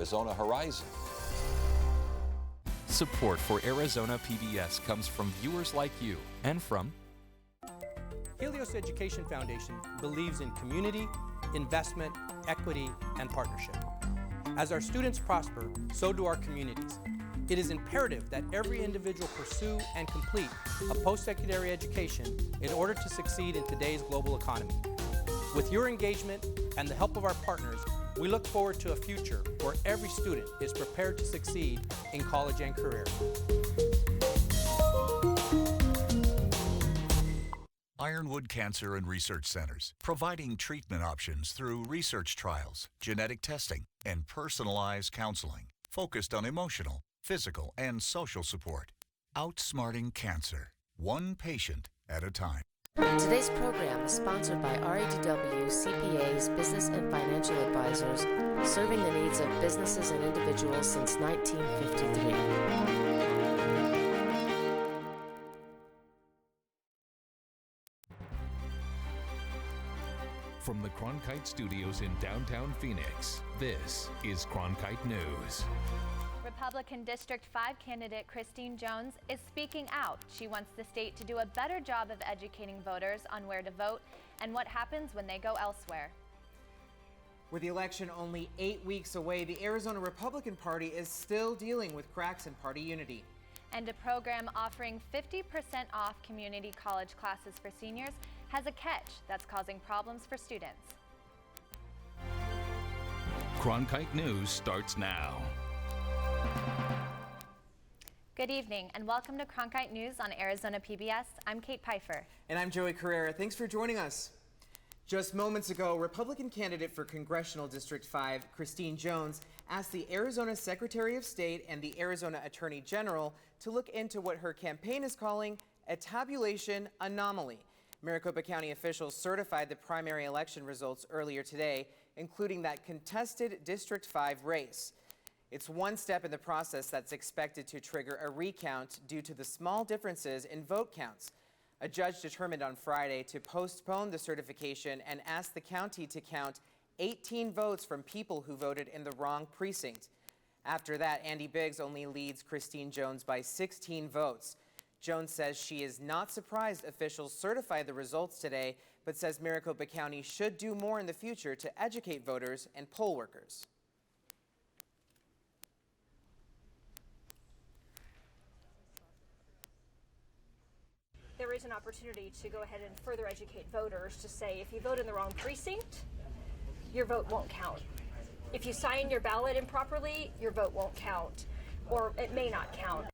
Arizona horizon. Support for Arizona PBS comes from viewers like you and from Helios Education Foundation believes in community, investment, equity, and partnership. As our students prosper, so do our communities. It is imperative that every individual pursue and complete a post-secondary education in order to succeed in today's global economy. With your engagement and the help of our partners, we look forward to a future where every student is prepared to succeed in college and career. Ironwood Cancer and Research Centers, providing treatment options through research trials, genetic testing, and personalized counseling, focused on emotional, physical, and social support. Outsmarting cancer, one patient at a time. Today's program is sponsored by RADW CPAs, Business and Financial Advisors, serving the needs of businesses and individuals since 1953. From the Cronkite Studios in downtown Phoenix, this is Cronkite News. Republican District 5 candidate Christine Jones is speaking out. She wants the state to do a better job of educating voters on where to vote and what happens when they go elsewhere. With the election only 8 weeks away, the Arizona Republican Party is still dealing with cracks in party unity. And a program offering 50% off community college classes for seniors has a catch that's causing problems for students. Cronkite News starts now. Good evening and welcome to Cronkite News on Arizona PBS. I'm Kate Pfeiffer. And I'm Joey Carrera. Thanks for joining us. Just moments ago, Republican candidate for Congressional District 5, Christine Jones, asked the Arizona Secretary of State and the Arizona Attorney General to look into what her campaign is calling a tabulation anomaly. Maricopa County officials certified the primary election results earlier today, including that contested District 5 race. It's one step in the process that's expected to trigger a recount due to the small differences in vote counts. A judge determined on Friday to postpone the certification and ask the county to count 18 votes from people who voted in the wrong precinct. After that, Andy Biggs only leads Christine Jones by 16 votes. Jones says she is not surprised officials certified the results today, but says Maricopa County should do more in the future to educate voters and poll workers. There is an opportunity to go ahead and further educate voters to say if you vote in the wrong precinct, your vote won't count. If you sign your ballot improperly, your vote won't count, or it may not count.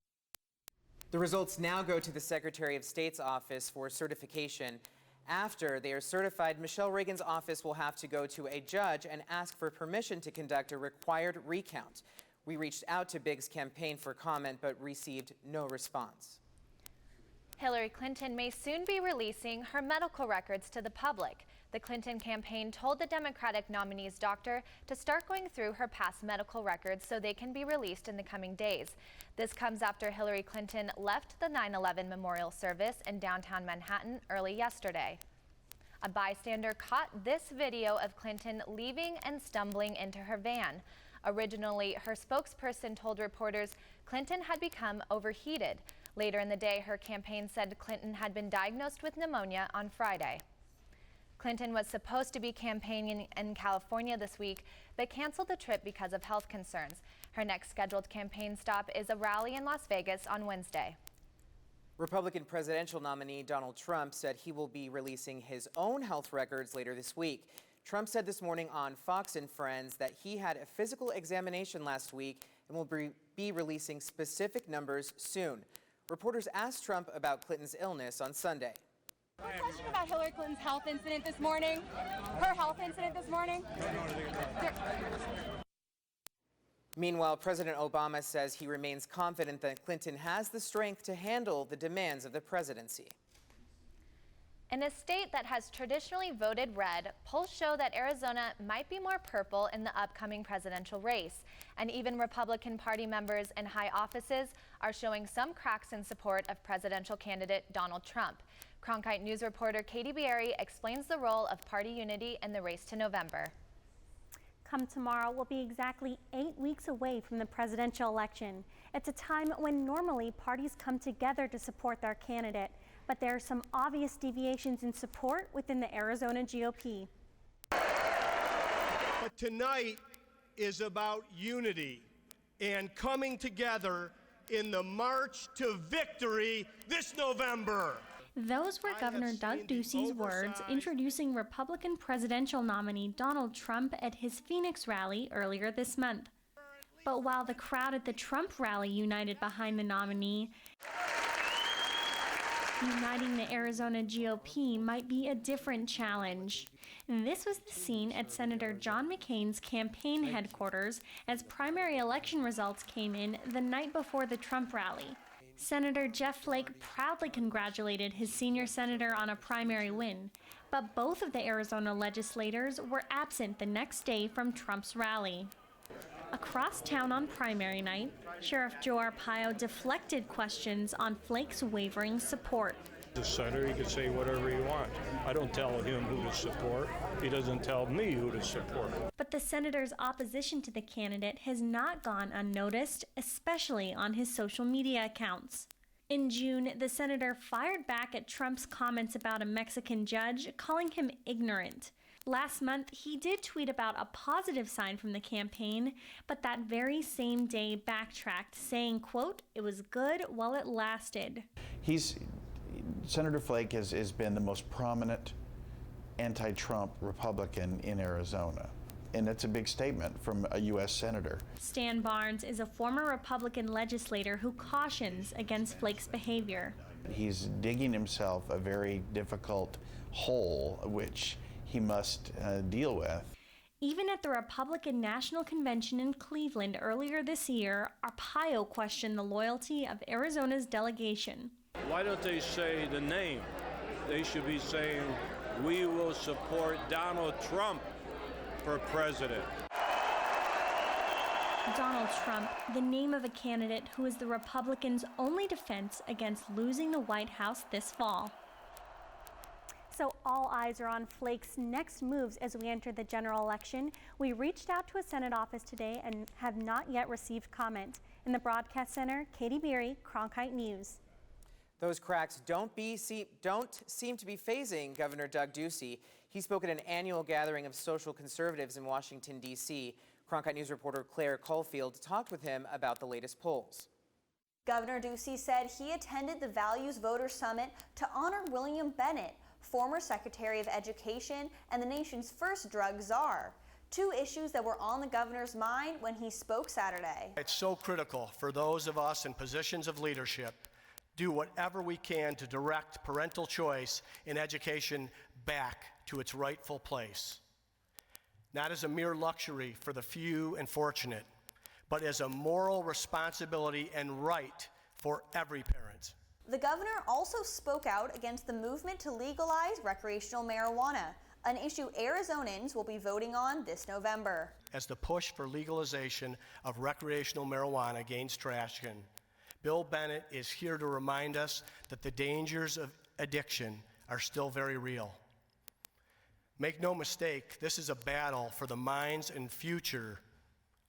The results now go to the Secretary of State's office for certification. After they are certified, Michelle Reagan's office will have to go to a judge and ask for permission to conduct a required recount. We reached out to Biggs' campaign for comment but received no response. Hillary Clinton may soon be releasing her medical records to the public. The Clinton campaign told the Democratic nominee's doctor to start going through her past medical records so they can be released in the coming days. This comes after Hillary Clinton left the 9/11 memorial service in downtown Manhattan early yesterday. A bystander caught this video of Clinton leaving and stumbling into her van. Originally, her spokesperson told reporters Clinton had become overheated. Later in the day, her campaign said Clinton had been diagnosed with pneumonia on Friday. Clinton was supposed to be campaigning in California this week, but canceled the trip because of health concerns. Her next scheduled campaign stop is a rally in Las Vegas on Wednesday. Republican presidential nominee Donald Trump said he will be releasing his own health records later this week. Trump said this morning on Fox and Friends that he had a physical examination last week and will be releasing specific numbers soon. Reporters asked Trump about Clinton's illness on Sunday. One question about Hillary Clinton's health incident this morning. Her health incident this morning. Meanwhile, President Obama says he remains confident that Clinton has the strength to handle the demands of the presidency. In a state that has traditionally voted red, polls show that Arizona might be more purple in the upcoming presidential race. And even Republican Party members in high offices are showing some cracks in support of presidential candidate Donald Trump. Cronkite News reporter Katie Bieri explains the role of party unity in the race to November. Come tomorrow, we'll be exactly 8 weeks away from the presidential election. It's a time when normally parties come together to support their candidate, but there are some obvious deviations in support within the Arizona GOP. But tonight is about unity and coming together in the march to victory this November. Those were Governor Doug Ducey's words introducing Republican presidential nominee Donald Trump at his Phoenix rally earlier this month. But while the crowd at the Trump rally united behind the nominee, uniting the Arizona GOP might be a different challenge. This was the scene at Senator John McCain's campaign headquarters as primary election results came in the night before the Trump rally. Senator Jeff Flake proudly congratulated his senior senator on a primary win, but both of the Arizona legislators were absent the next day from Trump's rally. Across town on primary night, Sheriff Joe Arpaio deflected questions on Flake's wavering support. The senator, he can say whatever he wants. I don't tell him who to support. He doesn't tell me who to support. But the senator's opposition to the candidate has not gone unnoticed, especially on his social media accounts. In June, the senator fired back at Trump's comments about a Mexican judge, calling him ignorant. Last month, he did tweet about a positive sign from the campaign, but that very same day backtracked, saying, quote, "It was good while it lasted." Senator Flake has been the most prominent anti-Trump Republican in Arizona, and that's a big statement from a U.S. senator. Stan Barnes is a former Republican legislator who cautions against Flake's behavior. He's digging himself a very difficult hole, which he must deal with. Even at the Republican National Convention in Cleveland earlier this year, Arpaio questioned the loyalty of Arizona's delegation. Why don't they say the name? They should be saying, "We will support Donald Trump for president." Donald Trump, the name of a candidate who is the Republicans' only defense against losing the White House this fall. So all eyes are on Flake's next moves as we enter the general election. We reached out to a Senate office today and have not yet received comment. In the broadcast center, Katie Beery, Cronkite News. Those cracks don't seem to be phasing Governor Doug Ducey. He spoke at an annual gathering of social conservatives in Washington, D.C. Cronkite News reporter Claire Caulfield talked with him about the latest polls. Governor Ducey said he attended the Values Voter Summit to honor William Bennett, former Secretary of Education and the nation's first drug czar. Two issues that were on the governor's mind when he spoke Saturday. It's so critical for those of us in positions of leadership do whatever we can to direct parental choice in education back to its rightful place. Not as a mere luxury for the few and fortunate, but as a moral responsibility and right for every parent. The governor also spoke out against the movement to legalize recreational marijuana, an issue Arizonans will be voting on this November. As the push for legalization of recreational marijuana gains traction, Bill Bennett is here to remind us that the dangers of addiction are still very real. Make no mistake, this is a battle for the minds and future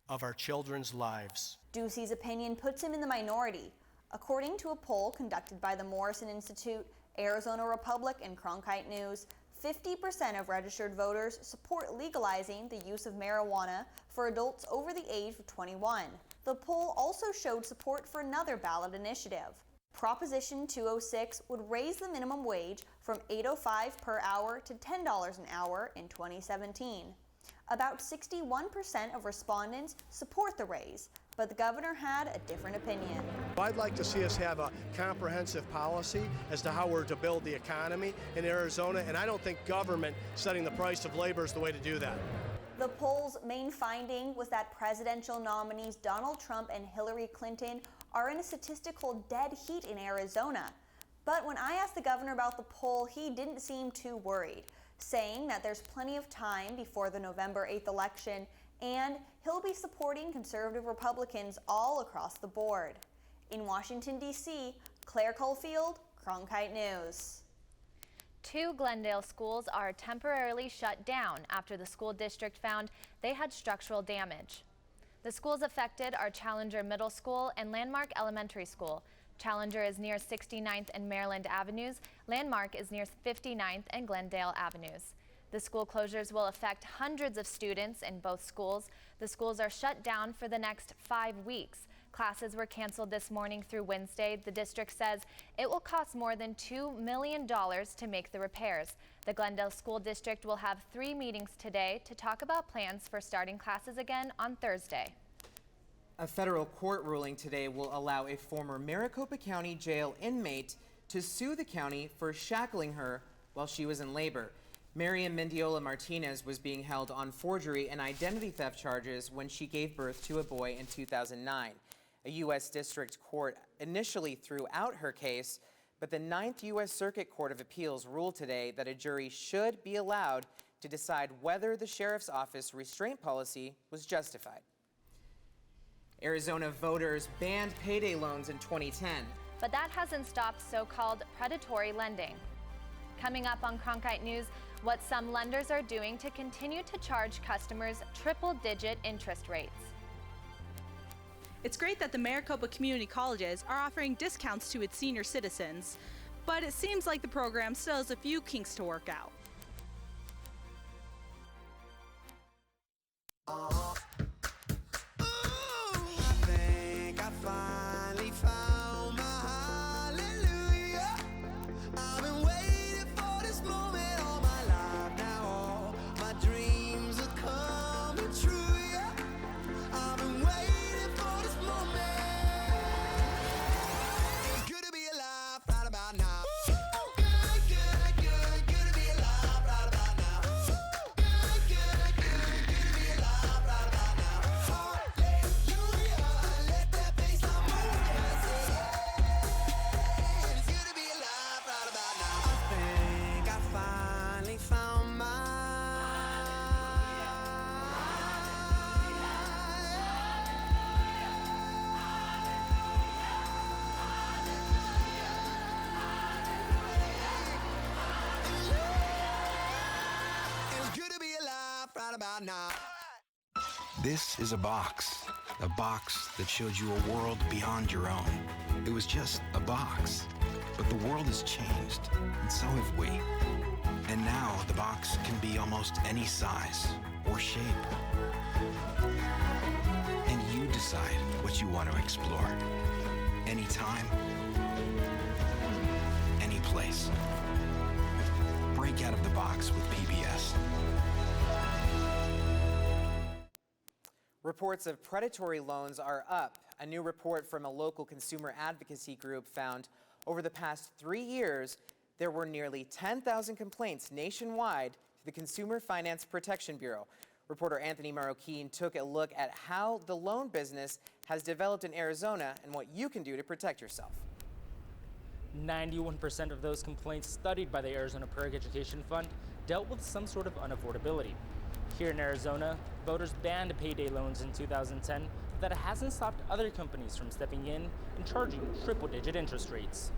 of our children's lives. Ducey's opinion puts him in the minority. According to a poll conducted by the Morrison Institute, Arizona Republic, and Cronkite News, 50% of registered voters support legalizing the use of marijuana for adults over the age of 21. The poll also showed support for another ballot initiative. Proposition 206 would raise the minimum wage from $8.05 per hour to $10 an hour in 2017. About 61% of respondents support the raise, but the governor had a different opinion. I'd like to see us have a comprehensive policy as to how we're to build the economy in Arizona, and I don't think government setting the price of labor is the way to do that. The poll's main finding was that presidential nominees Donald Trump and Hillary Clinton are in a statistical dead heat in Arizona. But when I asked the governor about the poll, he didn't seem too worried, saying that there's plenty of time before the November 8th election, and he'll be supporting conservative Republicans all across the board. In Washington, D.C., Claire Caulfield, Cronkite News. 2 Glendale schools are temporarily shut down after the school district found they had structural damage. The schools affected are Challenger Middle School and Landmark Elementary School. Challenger is near 69th and Maryland Avenues. Landmark is near 59th and Glendale Avenues. The school closures will affect hundreds of students in both schools. The schools are shut down for the next 5 weeks. Classes were canceled this morning through Wednesday. The district says it will cost more than $2 million to make the repairs. The Glendale School District will have 3 meetings today to talk about plans for starting classes again on Thursday. A federal court ruling today will allow a former Maricopa County jail inmate to sue the county for shackling her while she was in labor. Miriam Mendiola Martinez was being held on forgery and identity theft charges when she gave birth to a boy in 2009. A U.S. District Court initially threw out her case, but the 9th U.S. Circuit Court of Appeals ruled today that a jury should be allowed to decide whether the sheriff's office restraint policy was justified. Arizona voters banned payday loans in 2010. But that hasn't stopped so-called predatory lending. Coming up on Cronkite News, what some lenders are doing to continue to charge customers triple-digit interest rates. It's great that the Maricopa Community Colleges are offering discounts to its senior citizens, but it seems like the program still has a few kinks to work out. This is a box that showed you a world beyond your own. It was just a box, but the world has changed, and so have we. And now the box can be almost any size or shape. And you decide what you want to explore. Anytime, any place. Break out of the box with PBS. Reports of predatory loans are up. A new report from a local consumer advocacy group found over the past 3 years, there were nearly 10,000 complaints nationwide to the Consumer Finance Protection Bureau. Reporter Anthony Marroquin took a look at how the loan business has developed in Arizona and what you can do to protect yourself. 91% of those complaints studied by the Arizona Public Education Fund dealt with some sort of unaffordability. Here in Arizona, voters banned payday loans in 2010, but that hasn't stopped other companies from stepping in and charging triple-digit interest rates.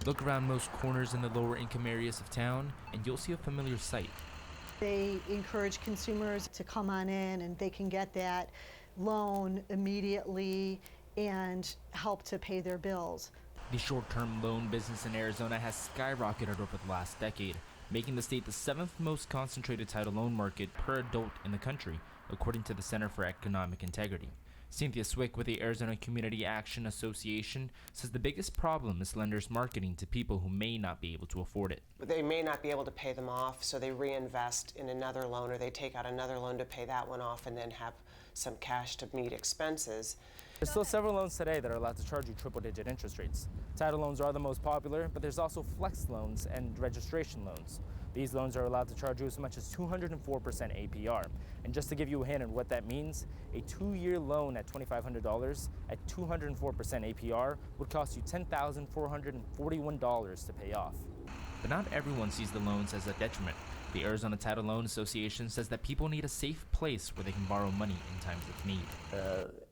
Look around most corners in the lower income areas of town, and you'll see a familiar sight. They encourage consumers to come on in and they can get that loan immediately and help to pay their bills. The short-term loan business in Arizona has skyrocketed over the last decade, making the state the 7th most concentrated title loan market per adult in the country, according to the Center for Economic Integrity. Cynthia Swick with the Arizona Community Action Association says the biggest problem is lenders marketing to people who may not be able to afford it. They may not be able to pay them off, so they reinvest in another loan, or they take out another loan to pay that one off and then have some cash to meet expenses. There's still several loans today that are allowed to charge you triple-digit interest rates. Title loans are the most popular, but there's also flex loans and registration loans. These loans are allowed to charge you as much as 204% APR. And just to give you a hint on what that means, a 2-year loan at $2,500 at 204% APR would cost you $10,441 to pay off. But not everyone sees the loans as a detriment. The Arizona Title Loan Association says that people need a safe place where they can borrow money in times of need.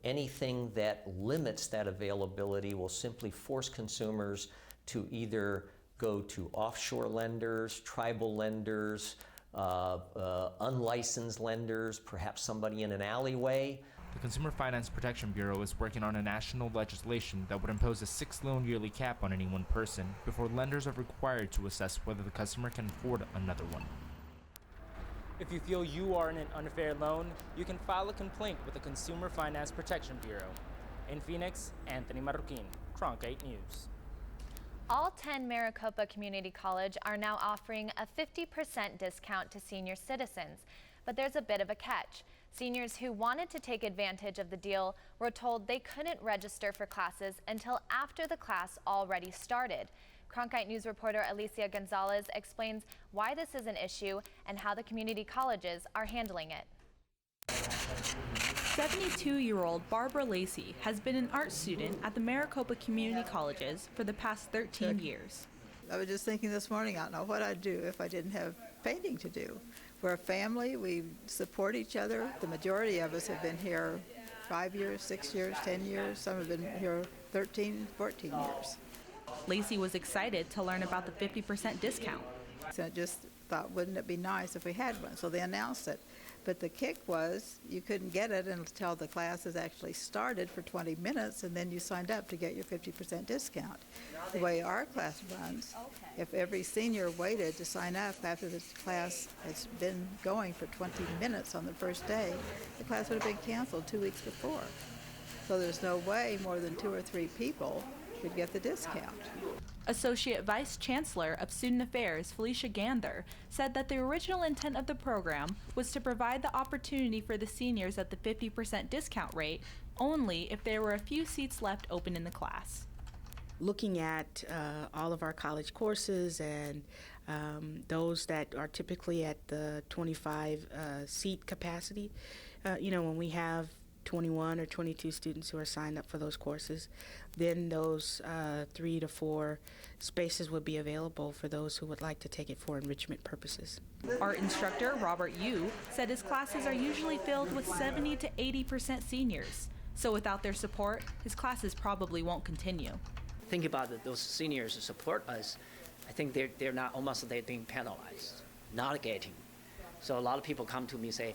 Anything that limits that availability will simply force consumers to either go to offshore lenders, tribal lenders, unlicensed lenders, perhaps somebody in an alleyway. The Consumer Finance Protection Bureau is working on a national legislation that would impose a 6-loan yearly cap on any one person before lenders are required to assess whether the customer can afford another one. If you feel you are in an unfair loan, you can file a complaint with the Consumer Finance Protection Bureau. In Phoenix, Anthony Marroquin, Cronkite News. All 10 Maricopa Community College are now offering a 50% discount to senior citizens, but there's a bit of a catch. Seniors who wanted to take advantage of the deal were told they couldn't register for classes until after the class already started. Cronkite News reporter Alicia Gonzalez explains why this is an issue and how the community colleges are handling it. 72-year-old Barbara Lacey has been an art student at the Maricopa Community Colleges for the past 13 years. I was just thinking this morning, I don't know what I'd do if I didn't have painting to do. We're a family, we support each other. The majority of us have been here 5 years, 6 years, 10 years. Some have been here 13, 14 years. Lacey was excited to learn about the 50% discount. So I just thought, wouldn't it be nice if we had one? So they announced it. But the kick was you couldn't get it until the classes actually started for 20 minutes, and then you signed up to get your 50% discount. The way our class runs, if every senior waited to sign up after the class has been going for 20 minutes on the first day, the class would have been canceled 2 weeks before. So there's no way more than 2 or 3 people could get the discount. Associate Vice Chancellor of Student Affairs, Felicia Gander, said that the original intent of the program was to provide the opportunity for the seniors at the 50% discount rate only if there were a few seats left open in the class. Looking at all of our college courses and those that are typically at the 25 seat capacity, when we have 21 or 22 students who are signed up for those courses, then those 3 to 4 spaces would be available for those who would like to take it for enrichment purposes. Art instructor Robert Yu said his classes are usually filled with 70 to 80% seniors. So without their support, his classes probably won't continue. Think about it, those seniors who support us, I think they're not almost they're being penalized, not getting. So a lot of people come to me and say,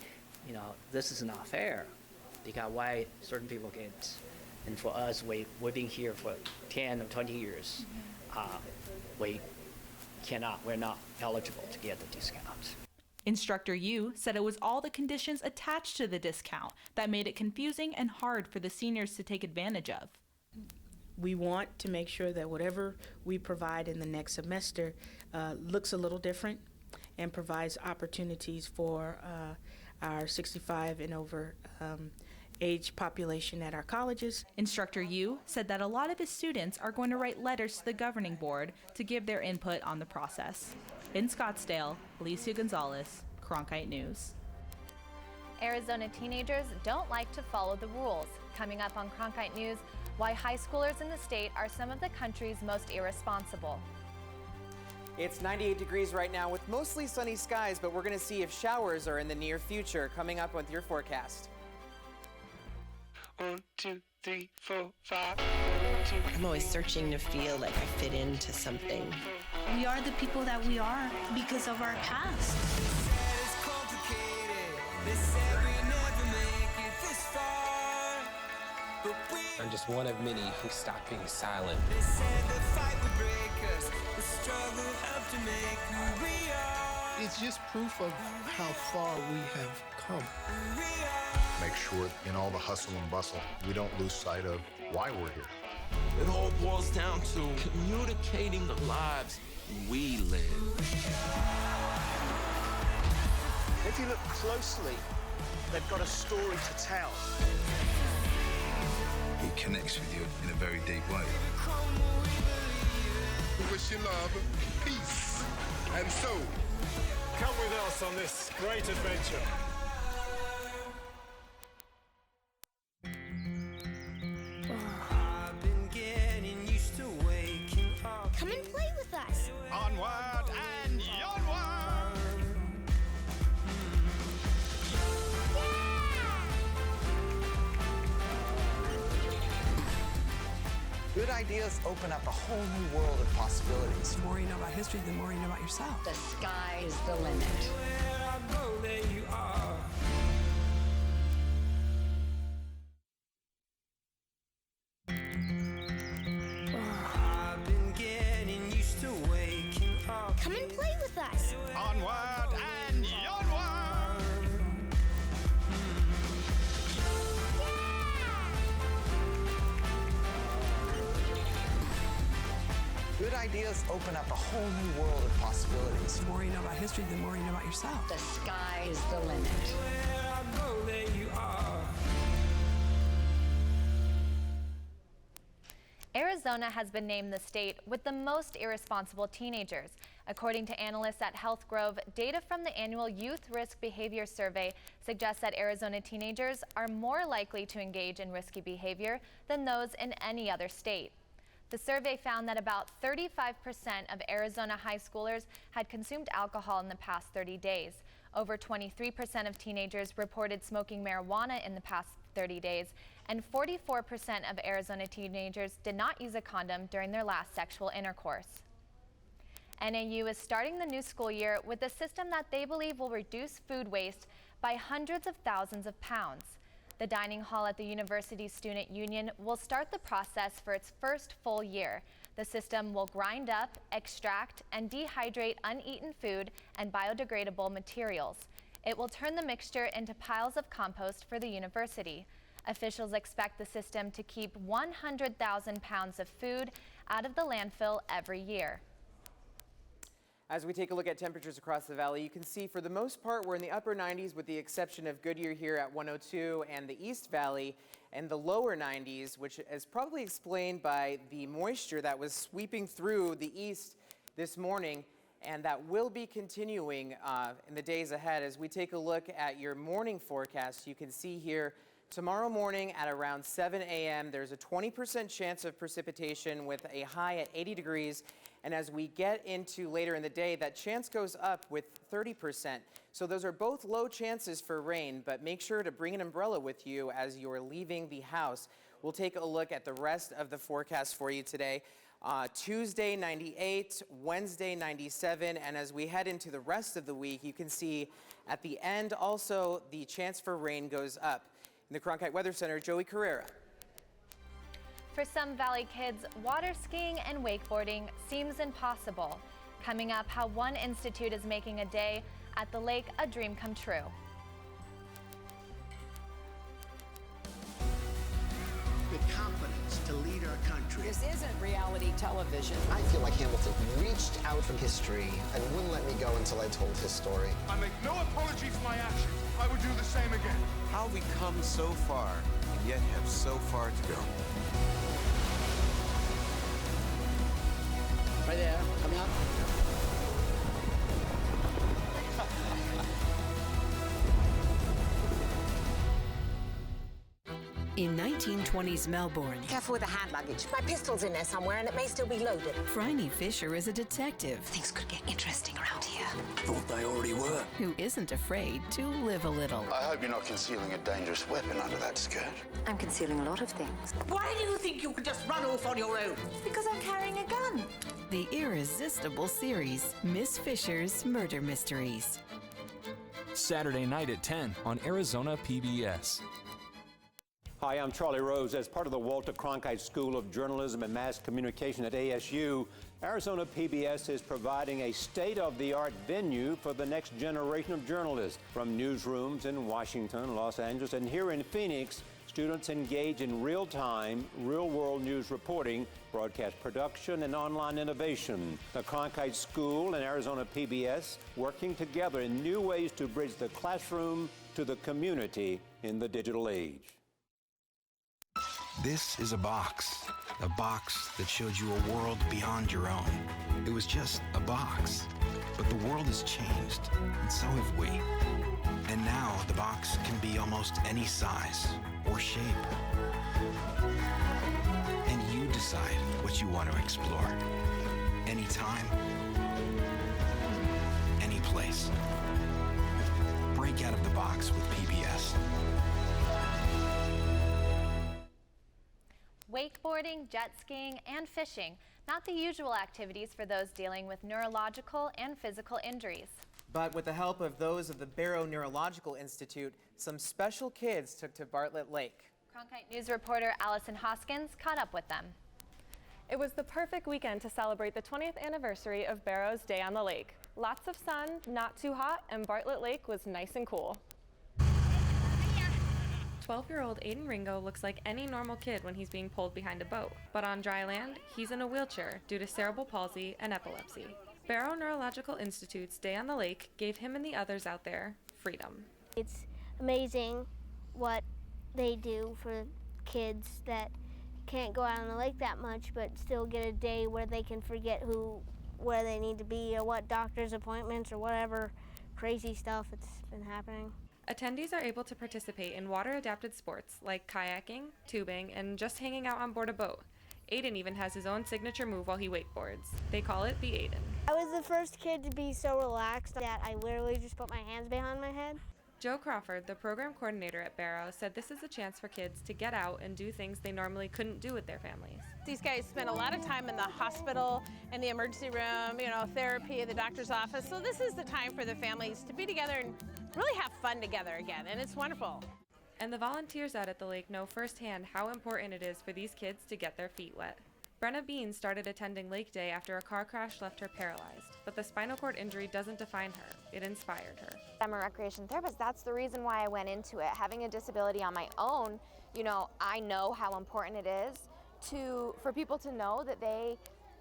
this is not fair. Because why certain people get, and for us, we've been here for 10 or 20 years. We're not eligible to get the discount. Instructor Yu said it was all the conditions attached to the discount that made it confusing and hard for the seniors to take advantage of. We want to make sure that whatever we provide in the next semester looks a little different and provides opportunities for our 65 and over age population at our colleges. Instructor Yu said that a lot of his students are going to write letters to the governing board to give their input on the process. In Scottsdale, Alicia Gonzalez, Cronkite News. Arizona teenagers don't like to follow the rules. Coming up on Cronkite News, why high schoolers in the state are some of the country's most irresponsible. It's 98 degrees right now with mostly sunny skies, but we're going to see if showers are in the near future. Coming up with your forecast. 1, 2, 3, 4, 5. I'm always searching to feel like I fit into something. We are the people that we are because of our past. I'm just one of many who stopped being silent. It's just proof of how far we have come. Make sure in all the hustle and bustle, we don't lose sight of why we're here. It all boils down to communicating the lives we live. If you look closely, they've got a story to tell. He connects with you in a very deep way. We wish you love, peace, and soul. Come with us on this great adventure. Come and play with us. Onward and onward. Good ideas open up a whole new world of possibilities. The more you know about history, the more you know about yourself. The sky's the limit. Where I go, there you are. I've been getting used to waking up. Come and play with us. Onward and onward! Good ideas open up a whole new world of possibilities. The more you know about history, the more you know about yourself. The sky's the limit. Where I go, there you are. Arizona has been named the state with the most irresponsible teenagers. According to analysts at Health Grove, data from the annual Youth Risk Behavior Survey suggests that Arizona teenagers are more likely to engage in risky behavior than those in any other state. The survey found that about 35% of Arizona high schoolers had consumed alcohol in the past 30 days. Over 23% of teenagers reported smoking marijuana in the past 30 days, and 44% of Arizona teenagers did not use a condom during their last sexual intercourse. NAU is starting the new school year with a system that they believe will reduce food waste by hundreds of thousands of pounds. The dining hall at the university's student union will start the process for its first full year. The system will grind up, extract, and dehydrate uneaten food and biodegradable materials. It will turn the mixture into piles of compost for the university. Officials expect the system to keep 100,000 pounds of food out of the landfill every year. As we take a look at temperatures across the valley, you can see for the most part we're in the upper 90s with the exception of Goodyear here at 102 and the East Valley, and the lower 90s, which is probably explained by the moisture that was sweeping through the east this morning, and that will be continuing in the days ahead. As we take a look at your morning forecast, you can see here tomorrow morning at around 7 a.m. there's a 20% chance of precipitation with a high at 80 degrees. And as we get into later in the day, that chance goes up with 30%. So those are both low chances for rain, but make sure to bring an umbrella with you as you're leaving the house. We'll take a look at the rest of the forecast for you today. Tuesday, 98, Wednesday, 97, and as we head into the rest of the week, you can see at the end also the chance for rain goes up. In the Cronkite Weather Center, Joey Carrera. For some Valley kids, water skiing and wakeboarding seems impossible. Coming up, how one institute is making a day at the lake a dream come true. The confidence to lead our country. This isn't reality television. I feel like Hamilton reached out from history and wouldn't let me go until I told his story. I make no apology for my actions. I would do the same again. How we come so far and yet have so far to go. Right there, coming up. In 1920s Melbourne, Careful with the hand luggage. My pistol's in there somewhere and it may still be loaded. Phryne Fisher is a detective. Things could get interesting around here. Thought they already were. Who isn't afraid to live a little. I hope you're not concealing a dangerous weapon under that skirt. I'm concealing a lot of things. Why do you think you could just run off on your own? Because I'm carrying a gun. The irresistible series, Miss Fisher's Murder Mysteries. Saturday night at 10 on Arizona PBS. Hi, I'm Charlie Rose. As part of the Walter Cronkite School of Journalism and Mass Communication at ASU, Arizona PBS is providing a state-of-the-art venue for the next generation of journalists. From newsrooms in Washington, Los Angeles, and here in Phoenix, students engage in real-time, real-world news reporting, broadcast production, and online innovation. The Cronkite School and Arizona PBS working together in new ways to bridge the classroom to the community in the digital age. This is a box that showed you a world beyond your own. It was just a box, but the world has changed, and so have we. And now the box can be almost any size or shape. And you decide what you want to explore. Anytime, any place. Break out of the box with PBS. wakeboarding, jet skiing, and fishing, not the usual activities for those dealing with neurological and physical injuries. But with the help of those of the Barrow Neurological Institute, some special kids took to Bartlett Lake. Cronkite News reporter Allison Hoskins caught up with them. It was the perfect weekend to celebrate the 20th anniversary of Barrow's Day on the Lake. Lots of sun, not too hot, and Bartlett Lake was nice and cool. 12-year-old Aiden Ringo looks like any normal kid when he's being pulled behind a boat. But on dry land, he's in a wheelchair due to cerebral palsy and epilepsy. Barrow Neurological Institute's Day on the Lake gave him and the others out there freedom. It's amazing what they do for kids that can't go out on the lake that much, but still get a day where they can forget where they need to be or what doctor's appointments or whatever crazy stuff that's been happening. Attendees are able to participate in water-adapted sports like kayaking, tubing, and just hanging out on board a boat. Aiden even has his own signature move while he wakeboards. They call it the Aiden. I was the first kid to be so relaxed that I literally just put my hands behind my head. Joe Crawford, the program coordinator at Barrow, said this is a chance for kids to get out and do things they normally couldn't do with their families. These guys spend a lot of time in the hospital, in the emergency room, therapy at the doctor's office. So this is the time for the families to be together and really have fun together again, and it's wonderful. And the volunteers out at the lake know firsthand how important it is for these kids to get their feet wet. Brenna Bean started attending Lake Day after a car crash left her paralyzed, but the spinal cord injury doesn't define her. It inspired her. I'm a recreation therapist. That's the reason why I went into it. Having a disability on my own, I know how important it is for people to know that they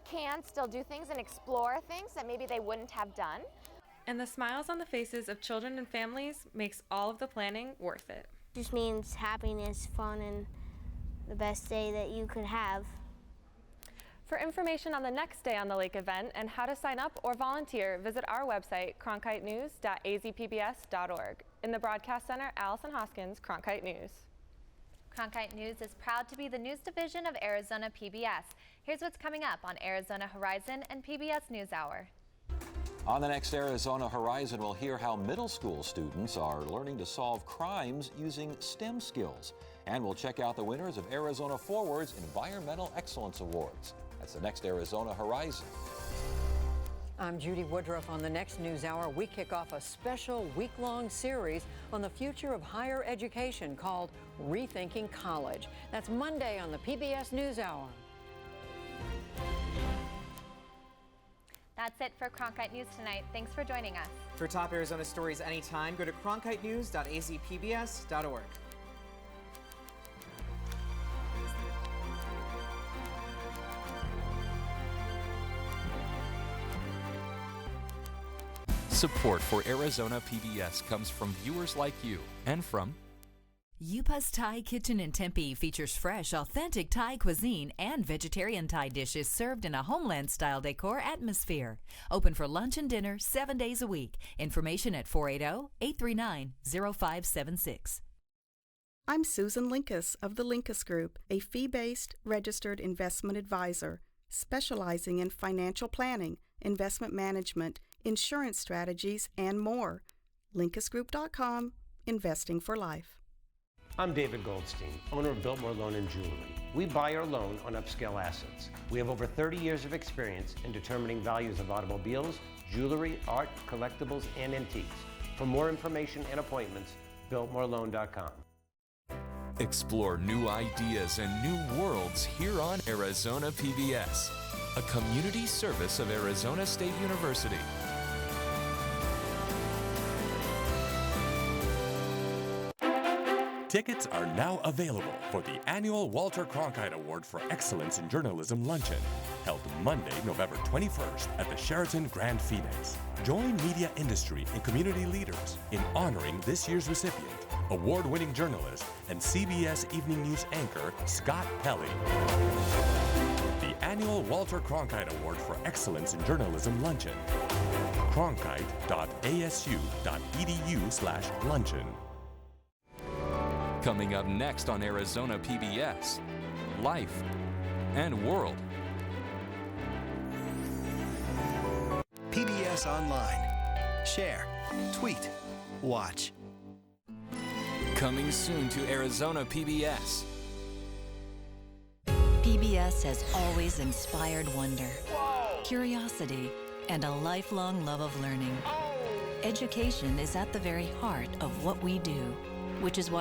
can still do things and explore things that maybe they wouldn't have done. And the smiles on the faces of children and families makes all of the planning worth it. Just means happiness, fun, and the best day that you could have. For information on the next Day on the Lake event and how to sign up or volunteer, visit our website, cronkitenews.azpbs.org. In the Broadcast Center, Allison Hoskins, Cronkite News. Cronkite News is proud to be the news division of Arizona PBS. Here's what's coming up on Arizona Horizon and PBS NewsHour. On the next Arizona Horizon, we'll hear how middle school students are learning to solve crimes using STEM skills. And we'll check out the winners of Arizona Forward's Environmental Excellence Awards. That's the next Arizona Horizon. I'm Judy Woodruff. On the next NewsHour, we kick off a special week-long series on the future of higher education called Rethinking College. That's Monday on the PBS NewsHour. That's it for Cronkite News tonight. Thanks for joining us. For top Arizona stories anytime, go to cronkitenews.azpbs.org. Support for Arizona PBS comes from viewers like you and from Yupa's Thai Kitchen in Tempe features fresh, authentic Thai cuisine and vegetarian Thai dishes served in a homeland-style decor atmosphere. Open for lunch and dinner 7 days a week. Information at 480-839-0576. I'm Susan Linkus of the Linkus Group, a fee-based registered investment advisor specializing in financial planning, investment management, insurance strategies, and more. LinkusGroup.com, investing for life. I'm David Goldstein, owner of Biltmore Loan and Jewelry. We buy or loan on upscale assets. We have over 30 years of experience in determining values of automobiles, jewelry, art, collectibles, and antiques. For more information and appointments, biltmoreloan.com. Explore new ideas and new worlds here on Arizona PBS, a community service of Arizona State University. Tickets are now available for the annual Walter Cronkite Award for Excellence in Journalism Luncheon, held Monday, November 21st at the Sheraton Grand Phoenix. Join media industry and community leaders in honoring this year's recipient, award-winning journalist and CBS Evening News anchor Scott Pelley. The annual Walter Cronkite Award for Excellence in Journalism Luncheon. cronkite.asu.edu/luncheon. Coming up next on Arizona PBS, Life and World. PBS Online. Share, tweet, watch. Coming soon to Arizona PBS. PBS has always inspired wonder, curiosity, and a lifelong love of learning. Education is at the very heart of what we do, which is why